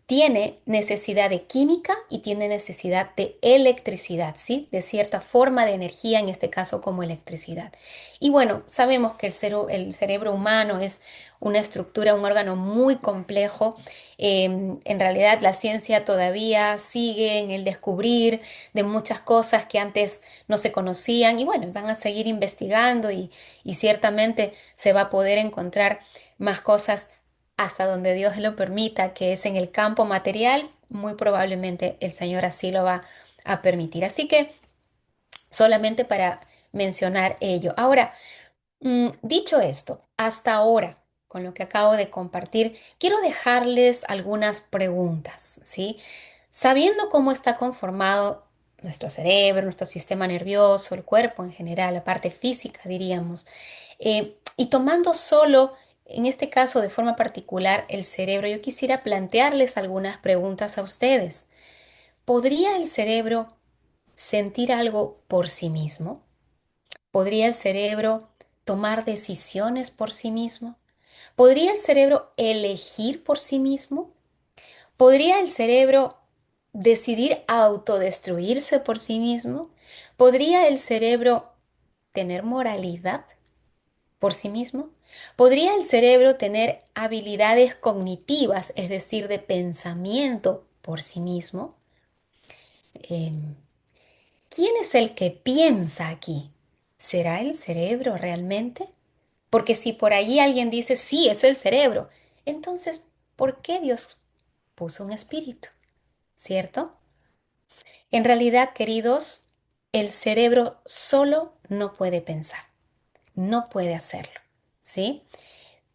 tiene necesidad de química y tiene necesidad de electricidad, ¿sí? De cierta forma de energía, en este caso como electricidad. Y bueno, sabemos que el cerebro humano es una estructura, un órgano muy complejo. En realidad la ciencia todavía sigue en el descubrir de muchas cosas que antes no se conocían y bueno, van a seguir investigando y ciertamente se va a poder encontrar más cosas hasta donde Dios lo permita, que es en el campo material, muy probablemente el Señor así lo va a permitir. Así que solamente para mencionar ello. Ahora, dicho esto, hasta ahora, con lo que acabo de compartir, quiero dejarles algunas preguntas, ¿sí? Sabiendo cómo está conformado nuestro cerebro, nuestro sistema nervioso, el cuerpo en general, la parte física, diríamos, y tomando solo, en este caso de forma particular, el cerebro, yo quisiera plantearles algunas preguntas a ustedes. ¿Podría el cerebro sentir algo por sí mismo? ¿Podría el cerebro tomar decisiones por sí mismo? ¿Podría el cerebro elegir por sí mismo? ¿Podría el cerebro decidir autodestruirse por sí mismo? ¿Podría el cerebro tener moralidad por sí mismo? ¿Podría el cerebro tener habilidades cognitivas, es decir, de pensamiento por sí mismo? Em, ¿Quién es el que piensa aquí? ¿Será el cerebro realmente? Porque si por allí alguien dice, sí, es el cerebro, entonces, ¿por qué Dios puso un espíritu? ¿Cierto? En realidad, queridos, el cerebro solo no puede pensar. no puede hacerlo, ¿sí?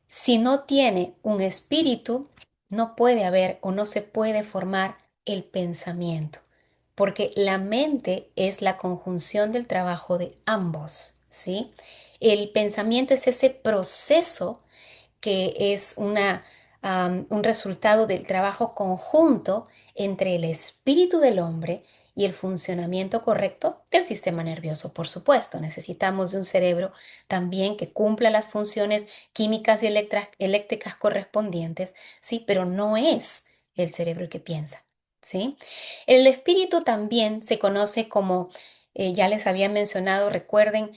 Si no tiene un espíritu, no puede haber o no se puede formar el pensamiento, porque la mente es la conjunción del trabajo de ambos, ¿sí? El pensamiento es ese proceso que es un resultado del trabajo conjunto entre el espíritu del hombre y el funcionamiento correcto del sistema nervioso. Por supuesto, necesitamos de un cerebro también que cumpla las funciones químicas y eléctricas correspondientes, sí, pero no es el cerebro el que piensa, ¿sí? El espíritu también se conoce como, ya les había mencionado, recuerden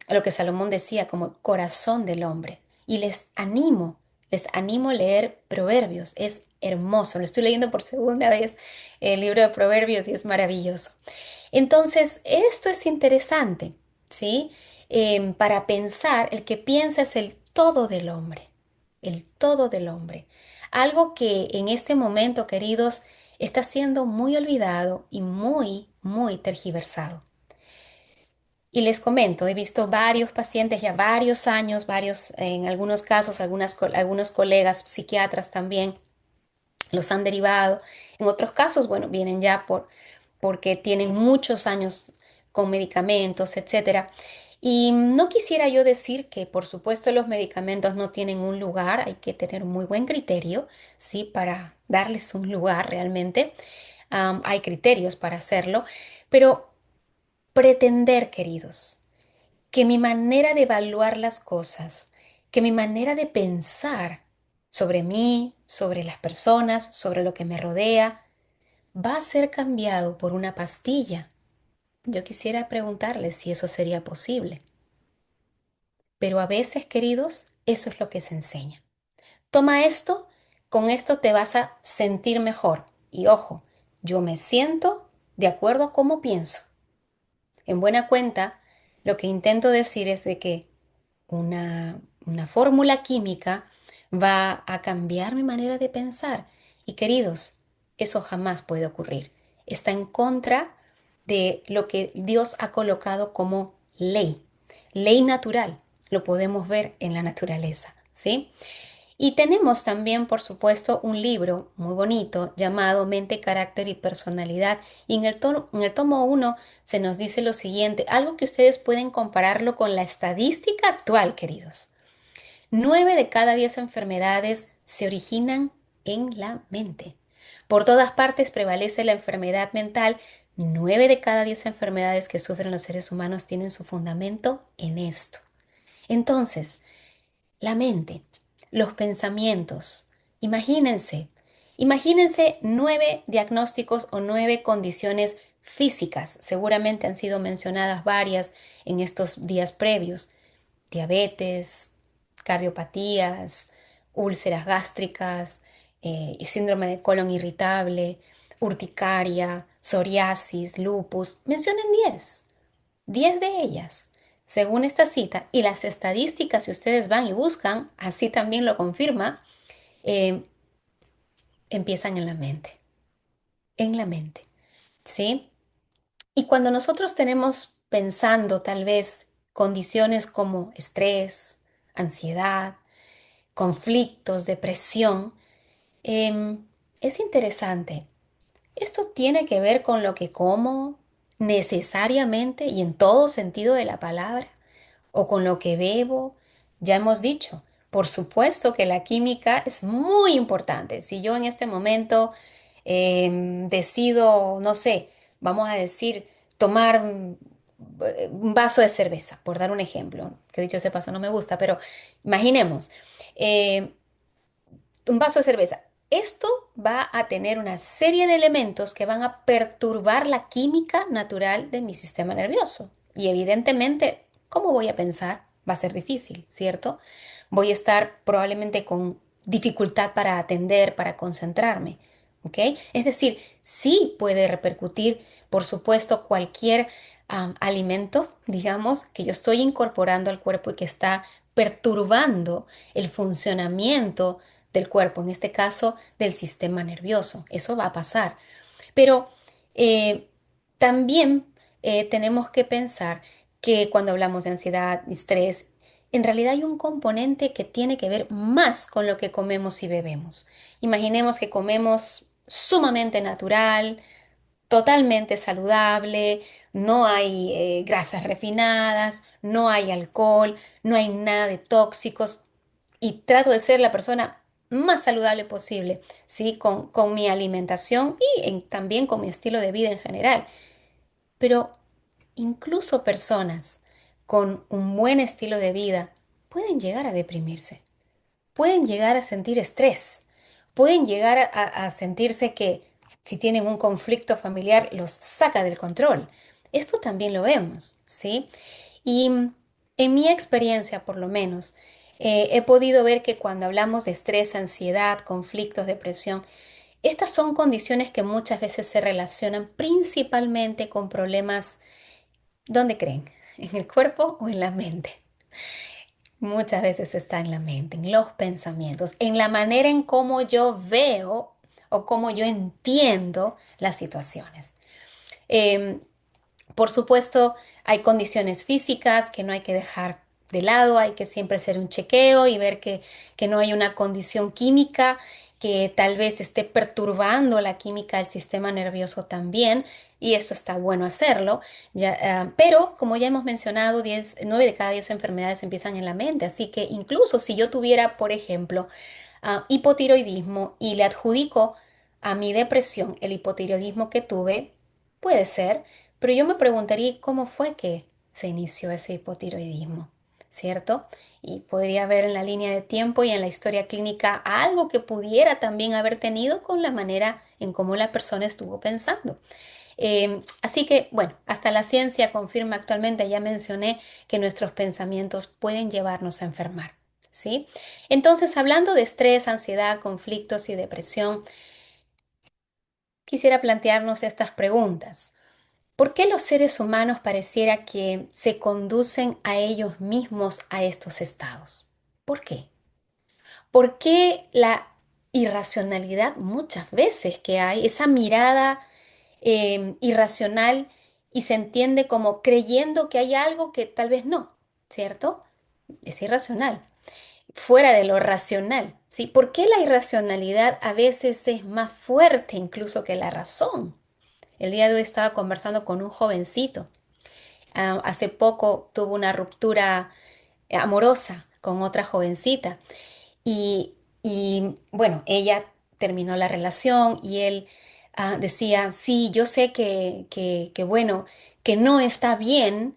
lo que Salomón decía, como el corazón del hombre. Y les animo a leer Proverbios. Es hermoso. Lo estoy leyendo por segunda vez, el libro de Proverbios, y es maravilloso. Entonces, esto es interesante, ¿sí? Para pensar, el que piensa es el todo del hombre, el todo del hombre. Algo que en este momento, queridos, está siendo muy olvidado y muy, muy tergiversado. Y les comento, he visto varios pacientes ya varios años, en algunos casos, algunos colegas psiquiatras también los han derivado. En otros casos, bueno, vienen ya porque tienen muchos años con medicamentos, etcétera. Y no quisiera yo decir que, por supuesto, los medicamentos no tienen un lugar, hay que tener muy buen criterio, ¿sí? Para darles un lugar realmente. Hay criterios para hacerlo, pero pretender, queridos, que mi manera de evaluar las cosas, que mi manera de pensar sobre mí, sobre las personas, sobre lo que me rodea, va a ser cambiado por una pastilla. Yo quisiera preguntarles si eso sería posible. Pero a veces, queridos, eso es lo que se enseña. Toma esto, con esto te vas a sentir mejor. Y ojo, yo me siento de acuerdo a cómo pienso. En buena cuenta, lo que intento decir es de que una fórmula química va a cambiar mi manera de pensar. Y queridos, eso jamás puede ocurrir. Está en contra de lo que Dios ha colocado como ley, ley natural. Lo podemos ver en la naturaleza, ¿sí? Y tenemos también, por supuesto, un libro muy bonito llamado Mente, Carácter y Personalidad. Y en el tomo 1 se nos dice lo siguiente, algo que ustedes pueden compararlo con la estadística actual, queridos. 9 de cada 10 enfermedades se originan en la mente. Por todas partes prevalece la enfermedad mental. 9 de cada 10 enfermedades que sufren los seres humanos tienen su fundamento en esto. Entonces, la mente, los pensamientos. Imagínense 9 diagnósticos o 9 condiciones físicas. Seguramente han sido mencionadas varias en estos días previos. Diabetes, cardiopatías, úlceras gástricas, síndrome de colon irritable, urticaria, psoriasis, lupus. Mencionen 10 de ellas. Según esta cita y las estadísticas, si ustedes van y buscan, así también lo confirma, eh, empiezan en la mente, ¿sí? Y cuando nosotros tenemos pensando tal vez condiciones como estrés, ansiedad, conflictos, depresión, es interesante. Esto tiene que ver con lo que como necesariamente y en todo sentido de la palabra, o con lo que bebo. Ya hemos dicho, por supuesto que la química es muy importante. Si yo en este momento decido, no sé, vamos a decir, tomar un vaso de cerveza, por dar un ejemplo, que dicho ese paso no me gusta, pero imaginemos, eh, un vaso de cerveza. Esto va a tener una serie de elementos que van a perturbar la química natural de mi sistema nervioso. Y evidentemente, ¿cómo voy a pensar? Va a ser difícil, ¿cierto? Voy a estar probablemente con dificultad para atender, para concentrarme, ¿ok? Es decir, sí puede repercutir, por supuesto, cualquier alimento, digamos, que yo estoy incorporando al cuerpo y que está perturbando el funcionamiento del cuerpo, en este caso del sistema nervioso. Eso va a pasar. Pero también tenemos que pensar que cuando hablamos de ansiedad y estrés, en realidad hay un componente que tiene que ver más con lo que comemos y bebemos. Imaginemos que comemos sumamente natural, totalmente saludable, no hay grasas refinadas, no hay alcohol, no hay nada de tóxicos y trato de ser la persona más saludable posible, ¿sí? Con mi alimentación y también con mi estilo de vida en general. Pero incluso personas con un buen estilo de vida pueden llegar a deprimirse, pueden llegar a sentir estrés, pueden llegar a sentirse que si tienen un conflicto familiar los saca del control. Esto también lo vemos, ¿sí? Y en mi experiencia, por lo menos, he podido ver que cuando hablamos de estrés, ansiedad, conflictos, depresión, estas son condiciones que muchas veces se relacionan principalmente con problemas. ¿Dónde creen? ¿En el cuerpo o en la mente? Muchas veces está en la mente, en los pensamientos, en la manera en cómo yo veo o cómo yo entiendo las situaciones. Em, por supuesto, hay condiciones físicas que no hay que dejar de lado, hay que siempre hacer un chequeo y ver que no hay una condición química que tal vez esté perturbando la química del sistema nervioso también, y eso está bueno hacerlo. Pero como ya hemos mencionado, 9 de cada 10 enfermedades empiezan en la mente, así que incluso si yo tuviera, por ejemplo, hipotiroidismo y le adjudico a mi depresión el hipotiroidismo que tuve, puede ser, pero yo me preguntaría cómo fue que se inició ese hipotiroidismo, ¿cierto? Y podría haber en la línea de tiempo y en la historia clínica algo que pudiera también haber tenido con la manera en cómo la persona estuvo pensando. Así que, bueno, hasta la ciencia confirma actualmente, ya mencioné, que nuestros pensamientos pueden llevarnos a enfermar, ¿sí? Entonces, hablando de estrés, ansiedad, conflictos y depresión, quisiera plantearnos estas preguntas. ¿Por qué los seres humanos pareciera que se conducen a ellos mismos a estos estados? ¿Por qué? ¿Por qué la irracionalidad muchas veces que hay, esa mirada irracional y se entiende como creyendo que hay algo que tal vez no, ¿cierto? Es irracional, fuera de lo racional, ¿sí? ¿Por qué la irracionalidad a veces es más fuerte incluso que la razón? El día de hoy estaba conversando con un jovencito. Hace poco tuvo una ruptura amorosa con otra jovencita bueno, ella terminó la relación y él decía, sí, yo sé bueno, que no está bien,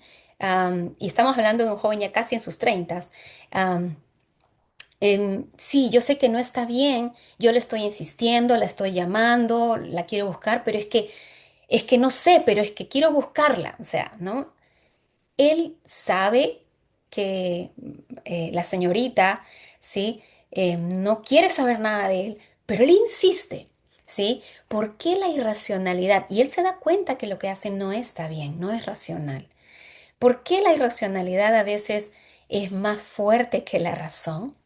y estamos hablando de un joven ya casi en sus 30. Sí, yo sé que no está bien, yo le estoy insistiendo, la estoy llamando, la quiero buscar, pero es que no sé, pero es que quiero buscarla, o sea, ¿no? Él sabe que la señorita, ¿sí? No quiere saber nada de él, pero él insiste, ¿sí? ¿Por qué la irracionalidad? Y él se da cuenta que lo que hace no está bien, no es racional. ¿Por qué la irracionalidad a veces es más fuerte que la razón?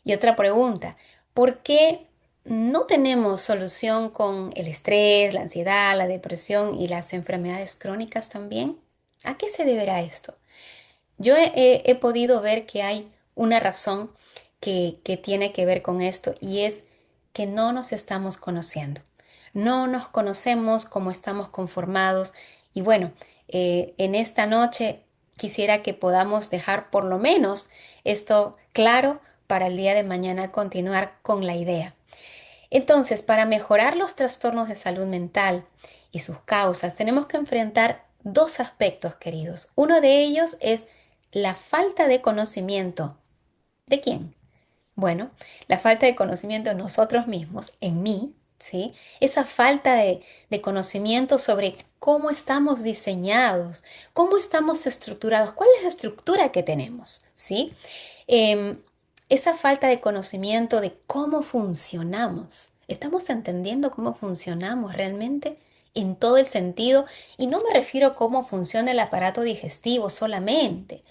Y otra pregunta, ¿por qué no tenemos solución con el estrés, la ansiedad, la depresión y las enfermedades crónicas también? ¿A qué se deberá esto? Yo he podido ver que hay una razón que tiene que ver con esto y es que no nos estamos conociendo. No nos conocemos como estamos conformados y bueno, en esta noche quisiera que podamos dejar por lo menos esto claro para el día de mañana continuar con la idea. Entonces, para mejorar los trastornos de salud mental y sus causas, tenemos que enfrentar dos aspectos, queridos. Uno de ellos es la falta de conocimiento. ¿De quién? Bueno, la falta de conocimiento en nosotros mismos, en mí, ¿sí? Esa falta de conocimiento sobre cómo estamos diseñados, cómo estamos estructurados, cuál es la estructura que tenemos, ¿sí? Esa falta de conocimiento de cómo funcionamos. ¿Estamos entendiendo cómo funcionamos realmente? En todo el sentido, y no me refiero a cómo funciona el aparato digestivo solamente,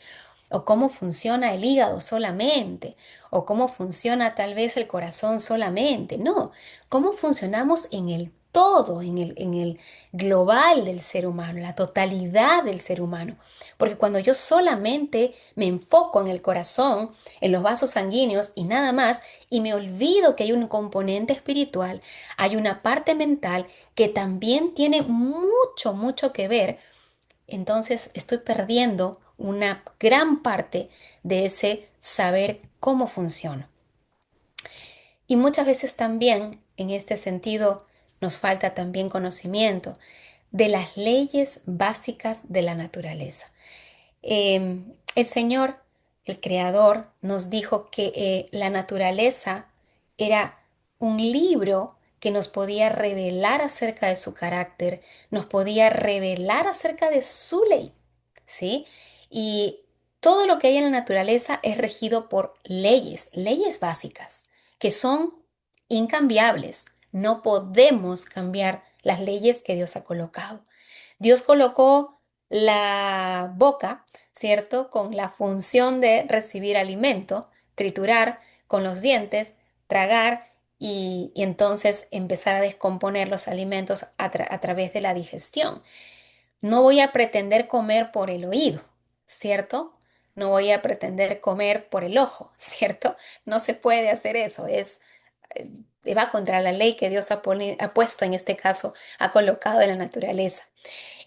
o cómo funciona el hígado solamente, o cómo funciona tal vez el corazón solamente. No, cómo funcionamos en el todo, en el global del ser humano, la totalidad del ser humano. Porque cuando yo solamente me enfoco en el corazón, en los vasos sanguíneos y nada más, y me olvido que hay un componente espiritual, hay una parte mental que también tiene mucho, mucho que ver, entonces estoy perdiendo una gran parte de ese saber cómo funciona. Y muchas veces también, en este sentido, nos falta también conocimiento de las leyes básicas de la naturaleza. El Señor, el Creador, nos dijo que la naturaleza era un libro que nos podía revelar acerca de su carácter, nos podía revelar acerca de su ley, ¿sí? Y todo lo que hay en la naturaleza es regido por leyes, leyes básicas, que son incambiables. No podemos cambiar las leyes que Dios ha colocado. Dios colocó la boca, ¿cierto? Con la función de recibir alimento, triturar con los dientes, tragar y entonces empezar a descomponer los alimentos a través de la digestión. No voy a pretender comer por el oído, ¿cierto? No voy a pretender comer por el ojo, ¿cierto? No se puede hacer eso, va contra la ley que Dios ha puesto, en este caso, ha colocado en la naturaleza.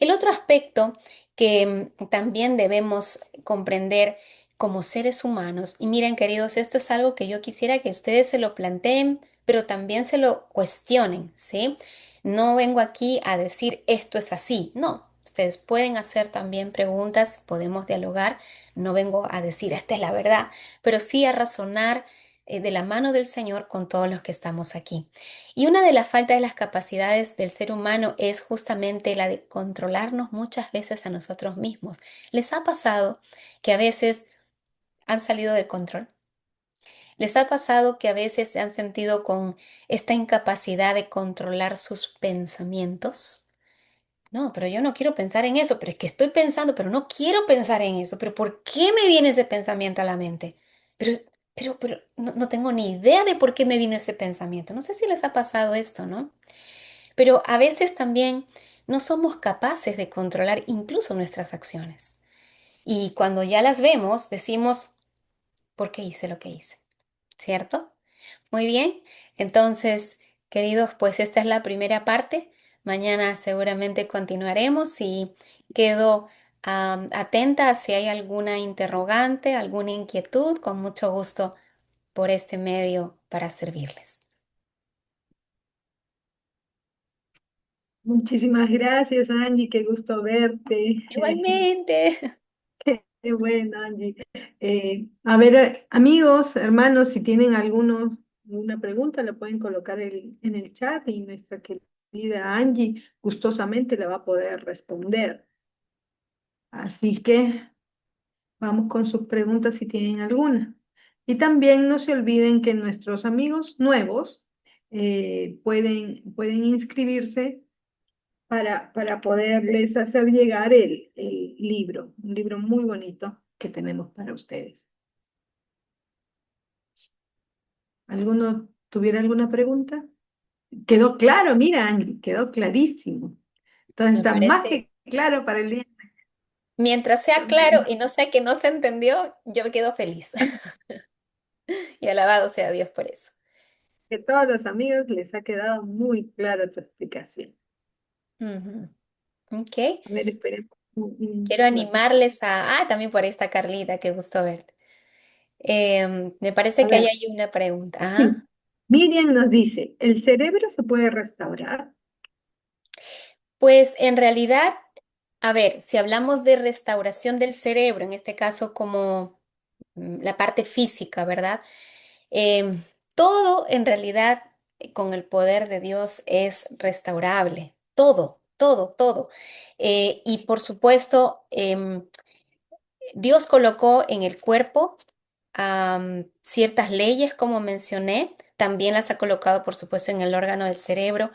El otro aspecto que también debemos comprender como seres humanos, y miren queridos, esto es algo que yo quisiera que ustedes se lo planteen, pero también se lo cuestionen, ¿sí? No vengo aquí a decir esto es así, no, ustedes pueden hacer también preguntas, podemos dialogar, no vengo a decir esta es la verdad, pero sí a razonar de la mano del Señor con todos los que estamos aquí. Y una de las faltas de las capacidades del ser humano es justamente la de controlarnos muchas veces a nosotros mismos. ¿Les ha pasado que a veces han salido del control? ¿Les ha pasado que a veces se han sentido con esta incapacidad de controlar sus pensamientos? No, pero yo no quiero pensar en eso, pero es que estoy pensando, pero no quiero pensar en eso, pero ¿por qué me viene ese pensamiento a la mente? Pero, pero no tengo ni idea de por qué me vino ese pensamiento. No sé si les ha pasado esto, ¿no? Pero a veces también no somos capaces de controlar incluso nuestras acciones. Y cuando ya las vemos, decimos, ¿por qué hice lo que hice? ¿Cierto? Muy bien. Entonces, queridos, pues esta es la primera parte. Mañana seguramente continuaremos y quedo atenta si hay alguna interrogante, alguna inquietud, con mucho gusto por este medio para servirles. Muchísimas gracias, Angie, qué gusto verte. Igualmente. Qué bueno, Angie. A ver, amigos, hermanos, si tienen alguna pregunta, la pueden colocar en el chat y nuestra querida Angie gustosamente la va a poder responder. Así que vamos con sus preguntas si tienen alguna. Y también no se olviden que nuestros amigos nuevos pueden inscribirse para poderles hacer llegar el libro, un libro muy bonito que tenemos para ustedes. ¿Alguno tuviera alguna pregunta? Quedó claro, mira, Ángel, quedó clarísimo. Entonces Me está más parece, que claro para el día. mientras sea claro y no sea que no se entendió, yo me quedo feliz. Y alabado sea Dios por eso. Que todos los amigos les ha quedado muy clara tu explicación. Ujú. Ok. A ver, esperemos. Quiero Bueno, animarles a... Ah, también por ahí está Carlita, qué gusto verte. Me parece a que ahí ver, hay una pregunta. sí. Ah, Miriam nos dice, ¿el cerebro se puede restaurar? pues en realidad, a ver, si hablamos de restauración del cerebro, en este caso como la parte física, ¿verdad? Em, Todo en realidad con el poder de Dios es restaurable. Todo, todo, todo. Y por supuesto, Dios colocó en el cuerpo ciertas leyes, como mencioné, también las ha colocado, por supuesto, en el órgano del cerebro.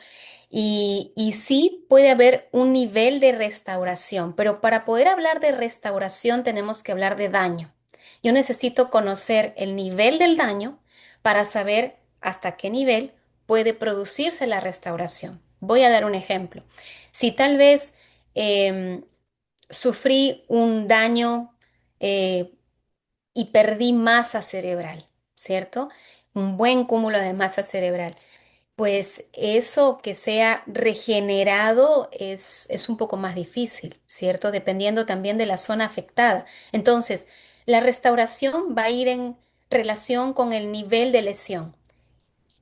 Y sí puede haber un nivel de restauración, pero para poder hablar de restauración tenemos que hablar de daño. Yo necesito conocer el nivel del daño para saber hasta qué nivel puede producirse la restauración. Voy a dar un ejemplo. Si tal vez em, sufrí un daño eh, y perdí masa cerebral, ¿cierto? Un buen cúmulo de masa cerebral. Pues eso que sea regenerado es un poco más difícil, ¿cierto? Dependiendo también de la zona afectada. Entonces, la restauración va a ir en relación con el nivel de lesión.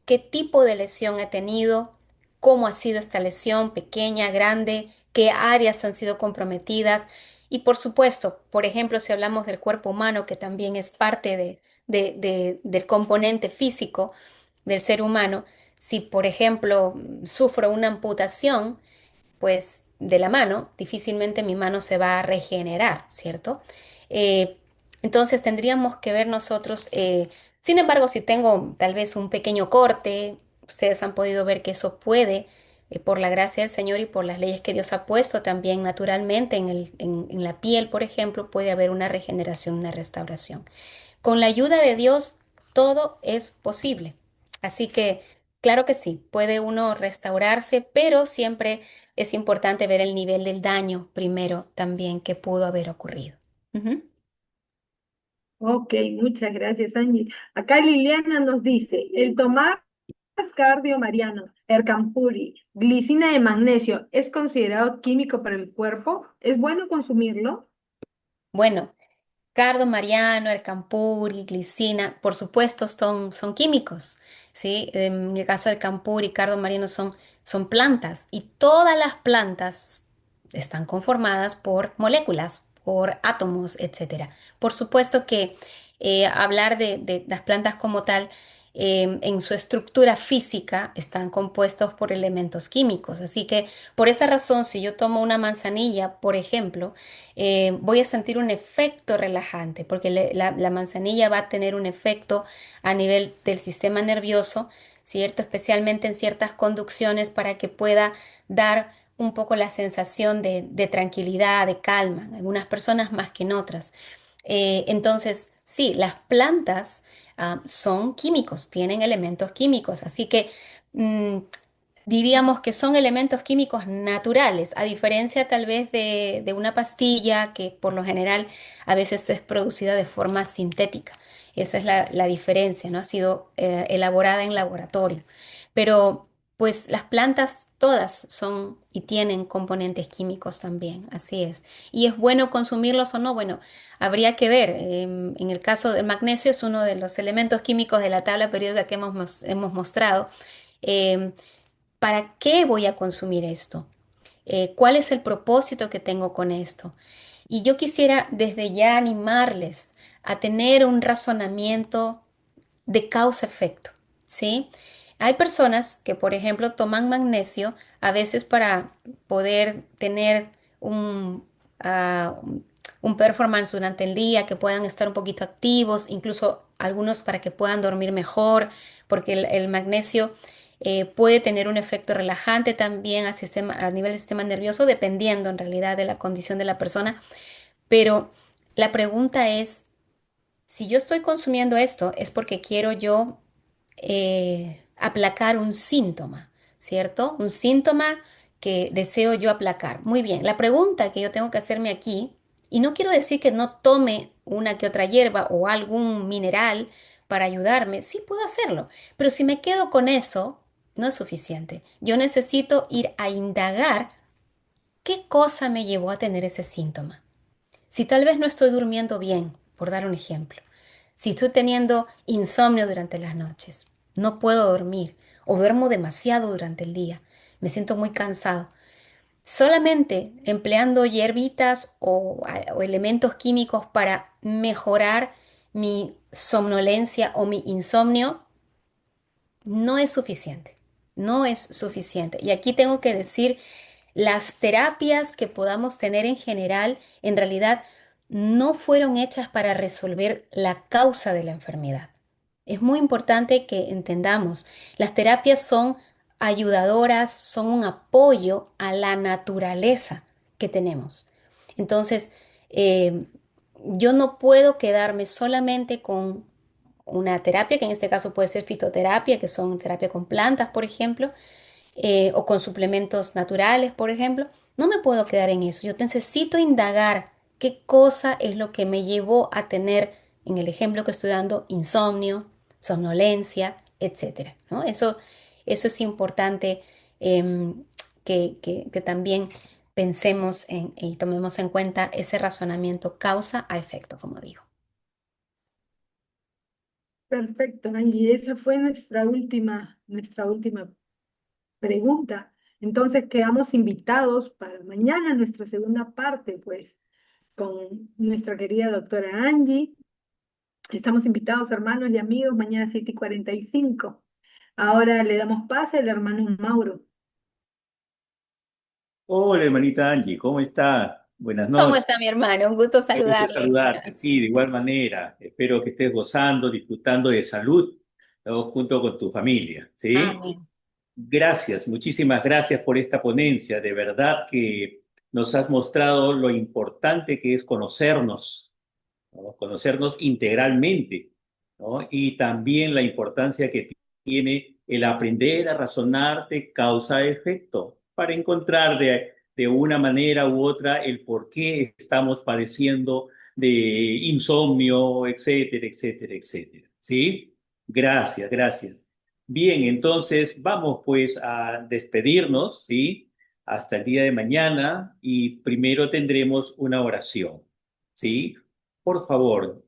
¿Qué tipo de lesión he tenido? ¿Cómo ha sido esta lesión? ¿Pequeña, grande? ¿Qué áreas han sido comprometidas? Y por supuesto, por ejemplo, si hablamos del cuerpo humano, que también es parte del componente físico del ser humano, si por ejemplo sufro una amputación, pues de la mano, difícilmente mi mano se va a regenerar, ¿cierto? Eh, entonces tendríamos que ver nosotros, sin embargo, si tengo tal vez un pequeño corte, ustedes han podido ver que eso puede, por la gracia del Señor y por las leyes que Dios ha puesto también naturalmente en la piel, por ejemplo, puede haber una regeneración, una restauración. Con la ayuda de Dios, todo es posible. Así que, claro que sí, puede uno restaurarse, pero siempre es importante ver el nivel del daño primero también que pudo haber ocurrido. Ujú. Ok, muchas gracias, Angie. Acá Liliana nos dice, el tomar cardio mariano, Ercampuri, glicina de magnesio, ¿es considerado químico para el cuerpo? ¿Es bueno consumirlo? Bueno, cardo mariano, ercampuri, glicina, por supuesto son químicos, ¿sí? En el caso del campuri, cardo mariano son plantas y todas las plantas están conformadas por moléculas, por átomos, etcétera. Por supuesto que hablar de las plantas como tal, en su estructura física están compuestos por elementos químicos, así que por esa razón, si yo tomo una manzanilla, por ejemplo, voy a sentir un efecto relajante, porque la manzanilla va a tener un efecto a nivel del sistema nervioso, ¿cierto? Especialmente en ciertas conducciones para que pueda dar un poco la sensación de tranquilidad, de calma, en algunas personas más que en otras. Entonces, sí, las plantas son químicos, tienen elementos químicos, así que mm, diríamos que son elementos químicos naturales, a diferencia tal vez de una pastilla que por lo general a veces es producida de forma sintética. Esa es la diferencia, ¿no? Ha sido elaborada en laboratorio. Pero pues las plantas todas son y tienen componentes químicos también, así es. ¿Y es bueno consumirlos o no? Bueno, habría que ver. En el caso del magnesio es uno de los elementos químicos de la tabla periódica que hemos mostrado. Em, ¿Para qué voy a consumir esto? ¿Cuál es el propósito que tengo con esto? Y yo quisiera desde ya animarles a tener un razonamiento de causa-efecto, ¿sí? Hay personas que, por ejemplo, toman magnesio a veces para poder tener un, ah, un performance durante el día, que puedan estar un poquito activos, incluso algunos para que puedan dormir mejor, porque el magnesio puede tener un efecto relajante también a nivel del sistema nervioso, dependiendo en realidad de la condición de la persona. Pero la pregunta es, si yo estoy consumiendo esto, es porque quiero yo aplacar un síntoma, ¿cierto? Un síntoma que deseo yo aplacar. Muy bien, la pregunta que yo tengo que hacerme aquí, y no quiero decir que no tome una que otra hierba o algún mineral para ayudarme, sí puedo hacerlo, pero si me quedo con eso, no es suficiente. Yo necesito ir a indagar qué cosa me llevó a tener ese síntoma. Si tal vez no estoy durmiendo bien, por dar un ejemplo, si estoy teniendo insomnio durante las noches, no puedo dormir o duermo demasiado durante el día, me siento muy cansado, solamente empleando hierbitas o elementos químicos para mejorar mi somnolencia o mi insomnio, no es suficiente, no es suficiente. Y aquí tengo que decir, las terapias que podamos tener en general, en realidad, no fueron hechas para resolver la causa de la enfermedad. Es muy importante que entendamos, las terapias son ayudadoras, son un apoyo a la naturaleza que tenemos. Entonces, eh, yo no puedo quedarme solamente con una terapia, que en este caso puede ser fitoterapia, que son terapia con plantas, por ejemplo, o con suplementos naturales, por ejemplo. No me puedo quedar en eso. Yo necesito indagar qué cosa es lo que me llevó a tener, en el ejemplo que estoy dando, insomnio, somnolencia, etcétera, ¿no? Eso es importante, que también pensemos y tomemos en cuenta ese razonamiento causa a efecto, como digo. Perfecto, Angie. Esa fue nuestra última pregunta. Entonces quedamos invitados para mañana, nuestra segunda parte, pues, con nuestra querida doctora Angie. Estamos invitados, hermanos y amigos, mañana 7:45. Ahora le damos pase al hermano Mauro. Hola, hermanita Angie, ¿cómo está? Buenas ¿Cómo noches. está mi hermano? Un gusto Qué gusto saludarle. saludarte. Sí, de igual manera. Espero que estés gozando, disfrutando de salud, ¿no? Junto con tu familia, ¿sí? Amén. Gracias, muchísimas gracias por esta ponencia. De verdad que nos has mostrado lo importante que es conocernos, ¿no? Conocernos integralmente, ¿no? Y también la importancia que tiene el aprender a razonar de causa-efecto para encontrar de una manera u otra el por qué estamos padeciendo de insomnio, etcétera, etcétera, etcétera. ¿Sí? Gracias, gracias. Bien, entonces vamos pues a despedirnos, ¿sí? Hasta el día de mañana y primero tendremos una oración, ¿sí? Por favor,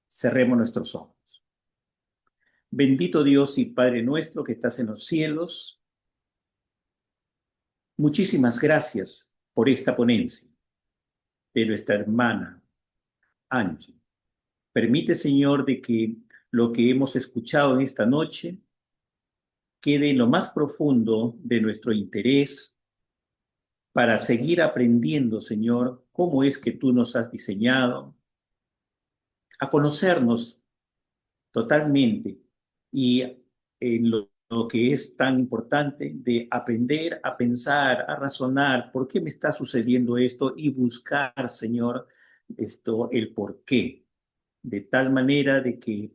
cerremos nuestros ojos. Bendito Dios y Padre nuestro que estás en los cielos, muchísimas gracias por esta ponencia de nuestra hermana Angie. Permite, Señor, de que lo que hemos escuchado en esta noche quede en lo más profundo de nuestro interés para seguir aprendiendo, Señor, cómo es que tú nos has diseñado, a conocernos totalmente y en lo que es tan importante de aprender a pensar, a razonar, ¿por qué me está sucediendo esto? Y buscar, Señor, el por qué, de tal manera de que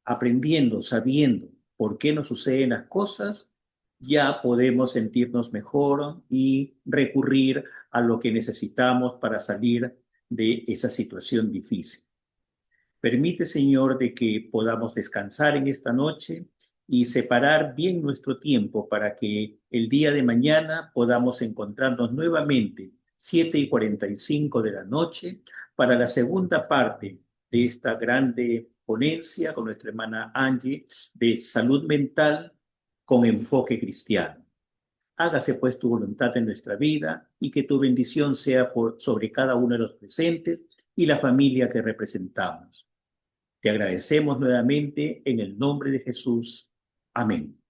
aprendiendo, sabiendo por qué nos suceden las cosas, ya podemos sentirnos mejor y recurrir a lo que necesitamos para salir de esa situación difícil. Permite, Señor, de que podamos descansar en esta noche y separar bien nuestro tiempo para que el día de mañana podamos encontrarnos nuevamente 7:45 de la noche para la segunda parte de esta grande ponencia con nuestra hermana Angie de salud mental con enfoque cristiano. Hágase pues tu voluntad en nuestra vida y que tu bendición sea sobre cada uno de los presentes y la familia que representamos. Te agradecemos nuevamente en el nombre de Jesús. Amén.